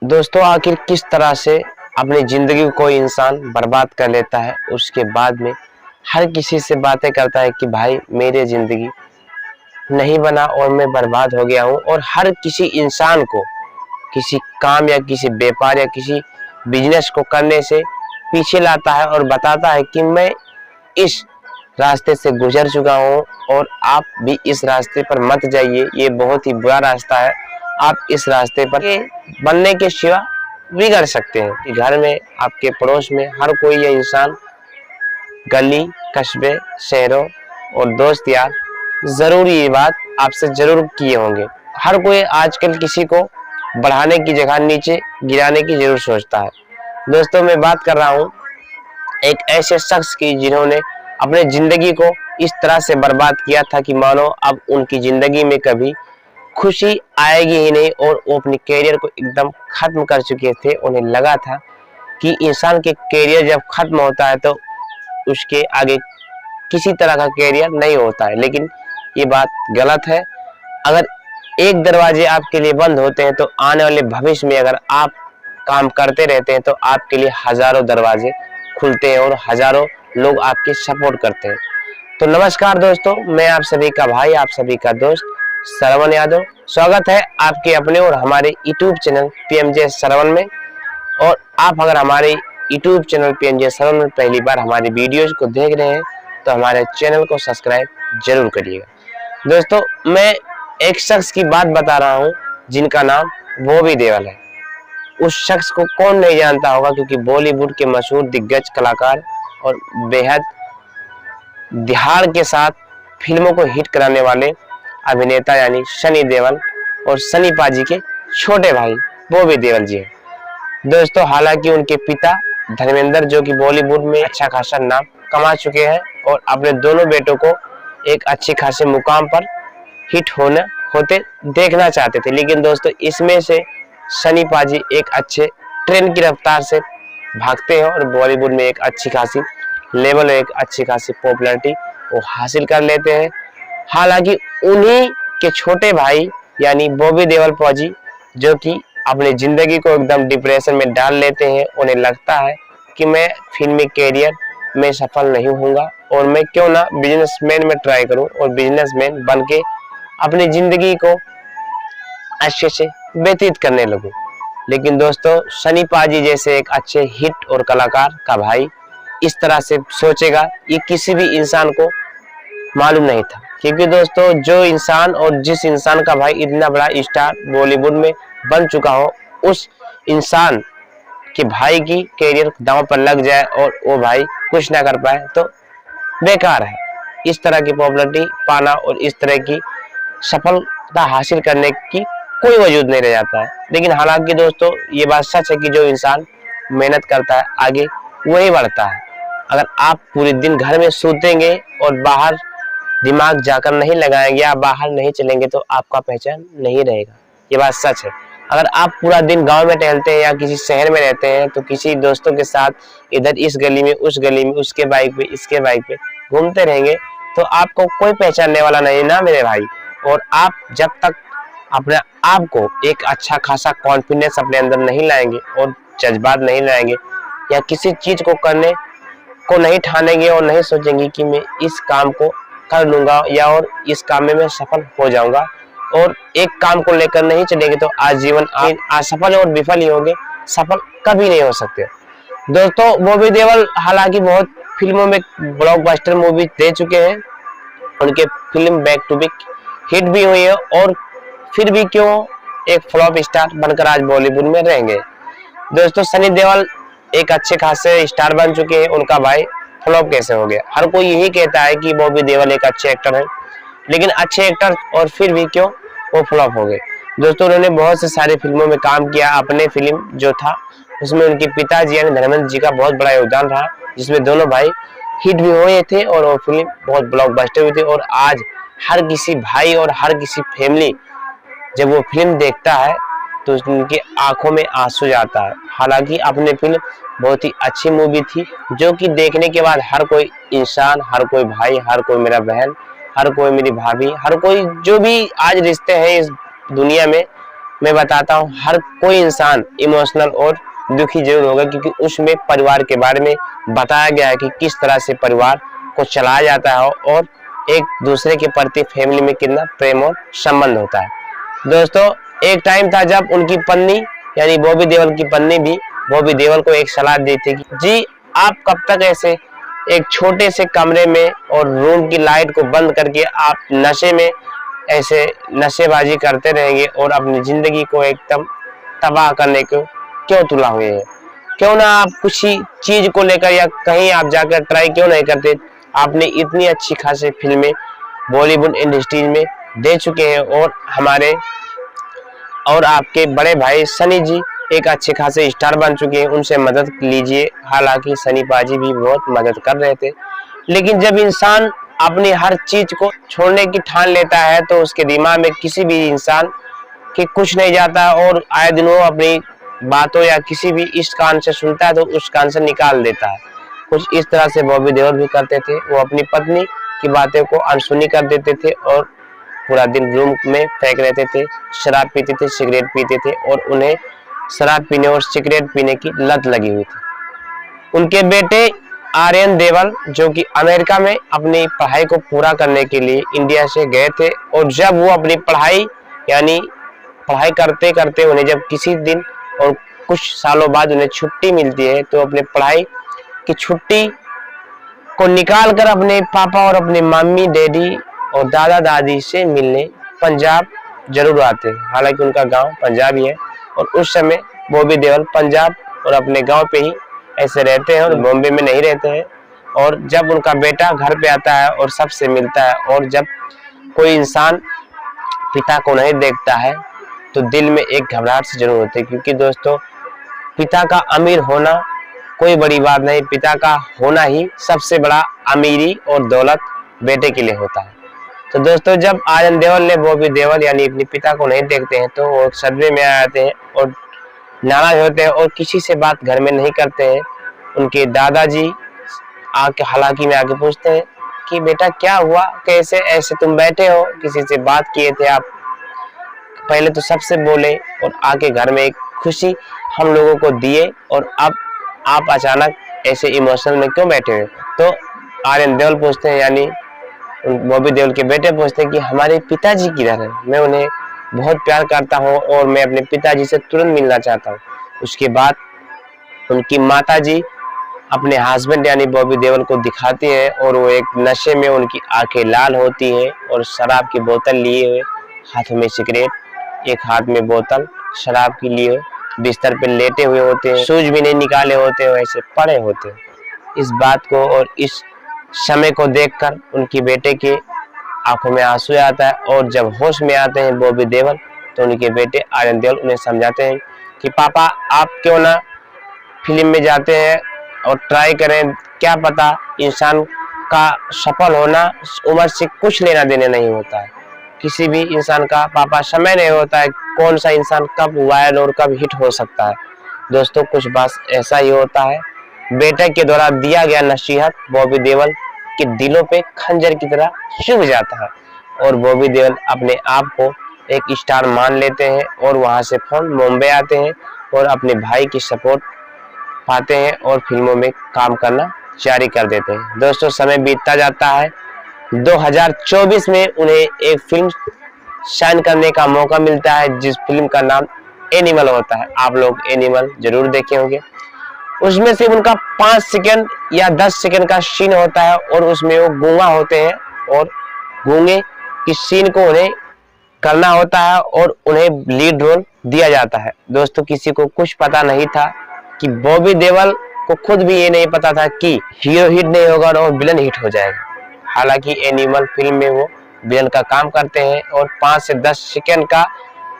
दोस्तों, आखिर किस तरह से अपनी जिंदगी को कोई इंसान बर्बाद कर लेता है। उसके बाद में हर किसी से बातें करता है कि भाई मेरी जिंदगी नहीं बना और मैं बर्बाद हो गया हूँ, और हर किसी इंसान को किसी काम या किसी व्यापार या किसी बिजनेस को करने से पीछे लाता है और बताता है कि मैं इस रास्ते से गुजर चुका हूँ और आप भी इस रास्ते पर मत जाइए, ये बहुत ही बुरा रास्ता है। आप इस रास्ते पर बनने के सिवा बिगड़ सकते हैं। कि घर में, आपके पड़ोस में हर कोई ये इंसान, गली, कस्बे, शहरों और दोस्त यार जरूर ये बात आपसे जरूर किए होंगे। हर कोई आजकल किसी को बढ़ाने की जगह नीचे गिराने की जरूर सोचता है। दोस्तों, मैं बात कर रहा हूँ एक ऐसे शख्स की जिन्होंने अपने जिंदगी को इस तरह से बर्बाद किया था कि मानो अब उनकी जिंदगी में कभी खुशी आएगी ही नहीं, और वो अपने कैरियर को एकदम खत्म कर चुके थे। उन्हें लगा था कि इंसान के कैरियर जब खत्म होता है तो उसके आगे किसी तरह का कैरियर नहीं होता है, लेकिन ये बात गलत है। अगर एक दरवाजे आपके लिए बंद होते हैं तो आने वाले भविष्य में अगर आप काम करते रहते हैं तो आपके लिए हजारों दरवाजे खुलते हैं और हजारों लोग आपकी सपोर्ट करते हैं। तो नमस्कार दोस्तों, मैं आप सभी का भाई, आप सभी का दोस्त श्रवण यादव। स्वागत है आपके अपने और हमारे यूट्यूब चैनल पीएमजे श्रवण में। और आप अगर हमारे यूट्यूब चैनल पीएमजे श्रवण में पहली बार हमारी वीडियोज को देख रहे हैं तो हमारे चैनल को सब्सक्राइब जरूर करिएगा। दोस्तों, मैं एक शख्स की बात बता रहा हूँ जिनका नाम बॉबी देओल है। उस शख्स को कौन नहीं जानता होगा, क्योंकि बॉलीवुड के मशहूर दिग्गज कलाकार और बेहद दिहाड़ के साथ फिल्मों को हिट कराने वाले अभिनेता यानी सनी देओल और सनी पाजी के छोटे भाई बॉबी देओल जी हैं। दोस्तों, हालांकि उनके पिता धर्मेंद्र, जो कि बॉलीवुड में अच्छा खासा नाम कमा चुके हैं और अपने दोनों बेटों को एक अच्छे खासे मुकाम पर हिट होते देखना चाहते थे, लेकिन दोस्तों इसमें से सनी पाजी एक अच्छे ट्रेन की रफ्तार से भागते हैं और बॉलीवुड में एक अच्छी खासी लेवल, एक अच्छी खासी पॉपुलैरिटी वो हासिल कर लेते हैं। हालांकि उन्हीं के छोटे भाई यानी बॉबी देओल पाजी, जो कि अपनी जिंदगी को एकदम डिप्रेशन में डाल लेते हैं। उन्हें लगता है कि मैं फिल्मी कैरियर में सफल नहीं होऊंगा और मैं क्यों ना बिजनेसमैन में ट्राई करूं और बिजनेसमैन बन के अपनी जिंदगी को अच्छे से व्यतीत करने लगूं। लेकिन दोस्तों, सनी पाजी जैसे एक अच्छे हिट और कलाकार का भाई इस तरह से सोचेगा, ये किसी भी इंसान को मालूम नहीं था। क्योंकि दोस्तों, जो इंसान और जिस इंसान का भाई इतना बड़ा स्टार बॉलीवुड में बन चुका हो, उस इंसान के भाई की कैरियर दांव पर लग जाए और वो भाई कुछ ना कर पाए तो बेकार है। इस तरह की पॉपुलैरिटी पाना और इस तरह की सफलता हासिल करने की कोई वजूद नहीं रह जाता है। लेकिन हालांकि दोस्तों, ये बात सच है कि जो इंसान मेहनत करता है आगे वही बढ़ता है। अगर आप पूरे दिन घर में सूतेंगे और बाहर दिमाग जाकर नहीं लगाएंगे या बाहर नहीं चलेंगे तो आपका पहचान नहीं रहेगा। ये बात सच है। अगर आप पूरा दिन गांव में टहलते हैं या किसी शहर में रहते हैं तो किसी दोस्तों के साथ इधर इस गली में, उस गली में, उसके बाइक पे, इसके बाइक पे घूमते रहेंगे तो आपको कोई पहचानने वाला नहीं ना मेरे भाई। और आप जब तक अपने आप को एक अच्छा खासा कॉन्फिडेंस अपने अंदर नहीं लाएंगे और जज्बात नहीं लाएंगे या किसी चीज को करने को नहीं ठानेंगे और नहीं सोचेंगे कि मैं इस काम को कर लूंगा या और इस काम में मैं सफल हो जाऊंगा, और एक काम को लेकर नहीं चलेंगे तो आजीवन असफल और विफल ही होंगे, सफल कभी नहीं हो सकते। दोस्तों, बॉबी देओल हालांकि बहुत फिल्मों में ब्लॉकबस्टर मूवी दे चुके हैं, उनके film back to back hit भी हुई है, और फिर भी क्यों एक फ्लॉप स्टार बनकर आज बॉलीवुड में रहेंगे। दोस्तों, सनी देओल एक अच्छे खासे स्टार बन चुके हैं, उनका भाई फ्लॉप कैसे हो गया। हर कोई यही कहता है कि बॉबी देओल एक अच्छे एक्टर है, लेकिन अच्छे एक्टर और फिर भी क्यों वो फ्लॉप हो गए। दोस्तों, उन्होंने बहुत से सारी फिल्मों में काम किया। अपने फिल्म जो था उसमें उनके पिताजी यानी धर्मेंद्र जी का बहुत बड़ा योगदान रहा, जिसमें दोनों भाई हिट भी हुए थे और वो फिल्म बहुत ब्लॉकबस्टर हुई थी। और आज हर किसी भाई और हर किसी फैमिली जब वो फिल्म देखता है तो उनकी आंखों में आंसू जाता है। हालांकि अपनी फिल्म बहुत ही अच्छी मूवी थी, जो कि देखने के बाद हर कोई इंसान, हर कोई भाई, हर कोई मेरा बहन, हर कोई मेरी भाभी, हर कोई जो भी आज रिश्ते हैं इस दुनिया में, मैं बताता हूँ, हर कोई इंसान इमोशनल और दुखी जरूर होगा, क्योंकि उसमें परिवार के बारे में बताया गया है कि किस तरह से परिवार को चलाया जाता है और एक दूसरे के प्रति फैमिली में कितना प्रेम और संबंध होता है। दोस्तों, एक टाइम था जब उनकी पत्नी यानी बॉबी देओल की पत्नी भी बॉबी देओल को एक सलाह दी थी कि जी, आप कब तक ऐसे एक छोटे से कमरे में और रूम की लाइट को बंद करके आप नशे में ऐसे नशेबाजी करते रहेंगे और अपनी जिंदगी को एकदम तबाह करने को क्यों तुला हुए हैं? क्यों ना आप कुछ ही चीज को लेकर या कहीं आप जाकर ट्राई क्यों नहीं करते? आपने इतनी अच्छी खासी फिल्में बॉलीवुड इंडस्ट्री में दे चुके हैं और हमारे और आपके बड़े भाई सनी जी एक अच्छे खासे स्टार बन चुके हैं, उनसे मदद लीजिए। हालांकि सनी पाजी भी बहुत मदद कर रहे थे, लेकिन जब इंसान अपनी हर चीज को छोड़ने की ठान लेता है तो उसके दिमाग में किसी भी इंसान के कुछ नहीं जाता और आए दिन वो अपनी बातों या किसी भी इस कान से सुनता है तो उस कान से निकाल देता है। कुछ इस तरह से बॉबी देओल भी करते थे, वो अपनी पत्नी की बातें को अनसुनी कर देते थे और पूरा दिन रूम में फेंक रहते थे, शराब पीते थे, सिगरेट पीते थे और उन्हें शराब पीने और सिगरेट पीने की लत लगी हुई थी। उनके बेटे आर्यन देओल जो कि अमेरिका में अपनी पढ़ाई को पूरा करने के लिए इंडिया से गए थे और जब वो अपनी पढ़ाई यानी पढ़ाई करते करते उन्हें जब किसी दिन और कुछ सालों बाद उन्हें छुट्टी मिलती है तो अपने पढ़ाई की छुट्टी को निकाल कर अपने पापा और अपने मम्मी डैडी और दादा दादी से मिलने पंजाब जरूर आते हैं। हालांकि उनका गांव पंजाब ही है और उस समय बॉबी देओल पंजाब और अपने गांव पे ही ऐसे रहते हैं और बॉम्बे में नहीं रहते हैं। और जब उनका बेटा घर पे आता है और सबसे मिलता है और जब कोई इंसान पिता को नहीं देखता है तो दिल में एक घबराहट से जरूर होती है, क्योंकि दोस्तों पिता का अमीर होना कोई बड़ी बात नहीं, पिता का होना ही सबसे बड़ा अमीरी और दौलत बेटे के लिए होता है। तो दोस्तों जब आर्यन देओल ने बॉबी देओल यानी अपने पिता को नहीं देखते हैं तो वो सदमे में आ जाते हैं और नाराज होते हैं और किसी से बात घर में नहीं करते हैं। उनके दादाजी आके हालांकि में आके पूछते हैं कि बेटा क्या हुआ, कैसे ऐसे तुम बैठे हो, किसी से बात किए थे आप? पहले तो सबसे बोले और आके घर में एक खुशी हम लोगों को दिए और अब आप अचानक ऐसे इमोशनल में क्यों बैठे हो? तो आर्यन देओल पूछते हैं यानी बॉबी देओल के बेटे पूछते हैं कि हमारे पिताजी किधर है? मैं उन्हें बहुत प्यार करता हूँ और मैं अपने पिताजी से तुरंत मिलना चाहता हूँ। उसके बाद उनकी माताजी अपने हस्बैंड यानी बॉबी देओल को दिखाती है और वो एक नशे में उनकी आंखें लाल होती हैं और शराब की बोतल लिए हुए, हाथों में सिगरेट, एक हाथ में बोतल शराब की लिए बिस्तर पे लेटे हुए होते हैं, शूज भी नहीं निकाले होते हैं, ऐसे पड़े होते हैं। इस बात को और इस समय को देखकर उनकी बेटे के आंखों में आंसू आता है और जब होश में आते हैं बॉबी देओल तो उनके बेटे आर्यन देओल उन्हें समझाते हैं कि पापा आप क्यों ना फिल्म में जाते हैं और ट्राई करें, क्या पता इंसान का सफल होना उम्र से कुछ लेना देने नहीं होता है। किसी भी इंसान का पापा समय नहीं होता है, कौन सा इंसान कब वायरल और कब हिट हो सकता है। दोस्तों कुछ बात ऐसा ही होता है, बेटे के द्वारा दिया गया नसीहत बॉबी देओल के दिलों पे खंजर की तरह चुभ जाता है और बॉबी देओल अपने आप को एक स्टार मान लेते हैं और वहां से फौरन मुंबई आते हैं और अपने भाई की सपोर्ट पाते हैं और फिल्मों में काम करना जारी कर देते हैं। दोस्तों समय बीतता जाता है, 2024 में उन्हें एक फिल्म साइन करने का मौका मिलता है जिस फिल्म का नाम एनिमल होता है। आप लोग एनिमल जरूर देखे होंगे। उसमें से उनका 5 सेकंड या 10 सेकंड का सीन होता है और उसमें वो गूंगा होते हैं और गूंगे की सीन को उन्हें करना होता है और उन्हें लीड रोल दिया जाता है। दोस्तों किसी को कुछ पता नहीं था कि बॉबी देओल को खुद भी ये नहीं पता था कि हीरो हिट नहीं होगा और विलन हिट हो जाएगा। हालांकि एनिमल फिल्म में वो विलन का काम करते हैं और 5 से 10 सेकंड का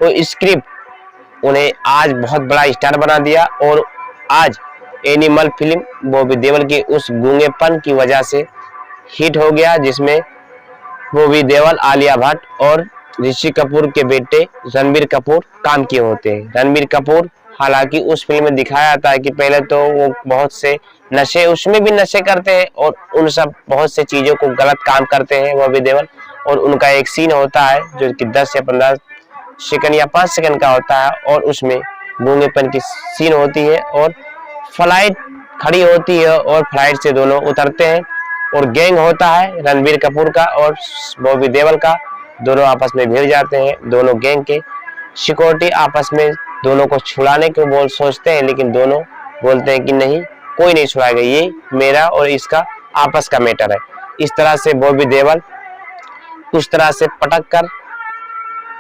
वो स्क्रिप्ट उन्हें आज बहुत बड़ा स्टार बना दिया और आज एनिमल फिल्म बॉबी देओल के उस गूंगेपन की वजह से हिट हो गया, जिसमें बॉबी देओल, आलिया भट्ट और ऋषि कपूर के बेटे रणबीर कपूर काम किए होते हैं। रणबीर कपूर हालांकि उस फिल्म में दिखाया जाता है कि पहले तो वो बहुत से नशे उसमें भी नशे करते हैं और उन सब बहुत से चीजों को गलत काम करते हैं बॉबी देओल और उनका एक सीन होता है जो कि 10 या 15 सेकंड या 5 सेकंड का होता है और उसमें गूंगेपन की सीन होती है और फ्लाइट खड़ी होती है और फ्लाइट से दोनों उतरते हैं और गैंग होता है रणबीर कपूर का और बॉबी देओल का। दोनों आपस में भिड़ जाते हैं। दोनों गैंग के सिक्योरिटी आपस में दोनों को छुड़ाने को सोचते हैं, लेकिन दोनों बोलते हैं कि नहीं, कोई नहीं छुड़ाएगा, ये मेरा और इसका आपस का मैटर है। इस तरह से बॉबी देओल कुछ तरह से पटक कर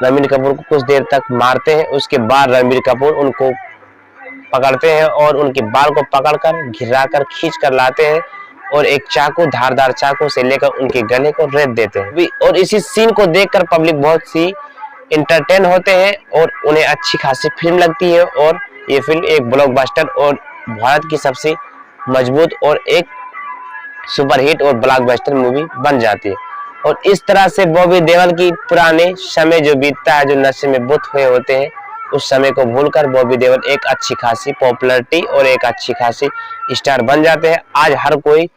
रणबीर कपूर को कुछ देर तक मारते हैं। उसके बाद रणबीर कपूर उनको पकड़ते हैं और उनके बाल को पकड़कर घिराकर खींच कर लाते हैं और एक चाकू, धारदार चाकू से लेकर उनके गले को रेत देते हैं। और इसी सीन को देखकर पब्लिक बहुत सी इंटरटेन होते हैं और उन्हें अच्छी खासी फिल्म लगती है और ये फिल्म एक ब्लॉकबस्टर और भारत की सबसे मजबूत और एक सुपरहिट और ब्लॉकबस्टर मूवी बन जाती है। और इस तरह से बॉबी देओल की पुराने समय जो बीतता है, जो नशे में बुत हुए होते हैं, उस समय को भूलकर बॉबी देओल एक अच्छी खासी पॉपुलैरिटी और एक अच्छी खासी स्टार बन जाते हैं। आज हर कोई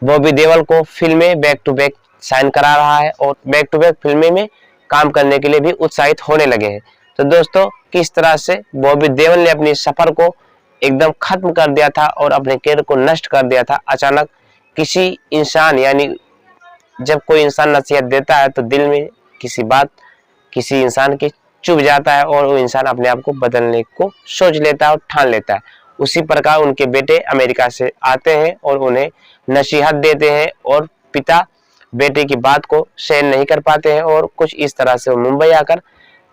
बॉबी देओल को फिल्में बैक टू बैक साइन करा रहा है और बैक टू बैक फिल्में में काम करने के लिए भी उत्साहित होने लगे हैं। तो दोस्तों, किस तरह से बॉबी देओल ने अपनी सफर को एकदम खत्म कर दिया था और अपने कैरियर को नष्ट कर दिया था। अचानक किसी इंसान, यानी जब कोई इंसान नसीहत देता है तो दिल में किसी इंसान के चुभ जाता है और वो इंसान अपने आप को बदलने को सोच लेता है और ठान लेता है। उसी प्रकार उनके बेटे अमेरिका से आते हैं और उन्हें नसीहत देते हैं और पिता बेटे की बात को सहन नहीं कर पाते हैं और कुछ इस तरह से वो मुंबई आकर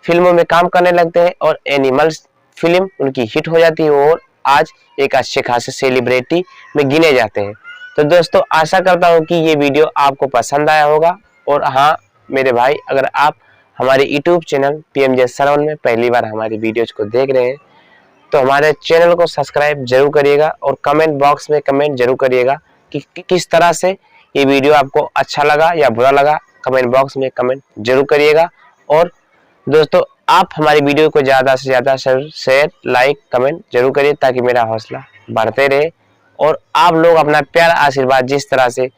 फिल्मों में काम करने लगते हैं और एनिमल्स फिल्म उनकी हिट हो जाती है और आज एक अच्छे खासे सेलिब्रिटी में गिने जाते हैं। तो दोस्तों, आशा करता हूँ कि ये वीडियो आपको पसंद आया होगा। और हाँ मेरे भाई, अगर आप हमारे YouTube चैनल PMJ श्रवण में पहली बार हमारी वीडियोज को देख रहे हैं तो हमारे चैनल को सब्सक्राइब जरूर करिएगा और कमेंट बॉक्स में कमेंट जरूर करिएगा कि किस तरह से ये वीडियो आपको अच्छा लगा या बुरा लगा। कमेंट बॉक्स में कमेंट जरूर करिएगा। और दोस्तों, आप हमारी वीडियो को ज़्यादा से ज़्यादा शेयर, लाइक, कमेंट जरूर करिए ताकि मेरा हौसला बढ़ते रहे और आप लोग अपना प्यार आशीर्वाद जिस तरह से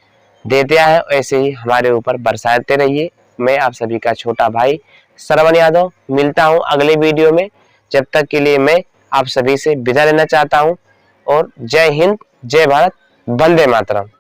देते आए हैं वैसे ही हमारे ऊपर बरसाते रहिए। मैं आप सभी का छोटा भाई श्रवण यादव मिलता हूं अगले वीडियो में। जब तक के लिए मैं आप सभी से विदा लेना चाहता हूं और जय हिंद, जय भारत, वंदे मातरम।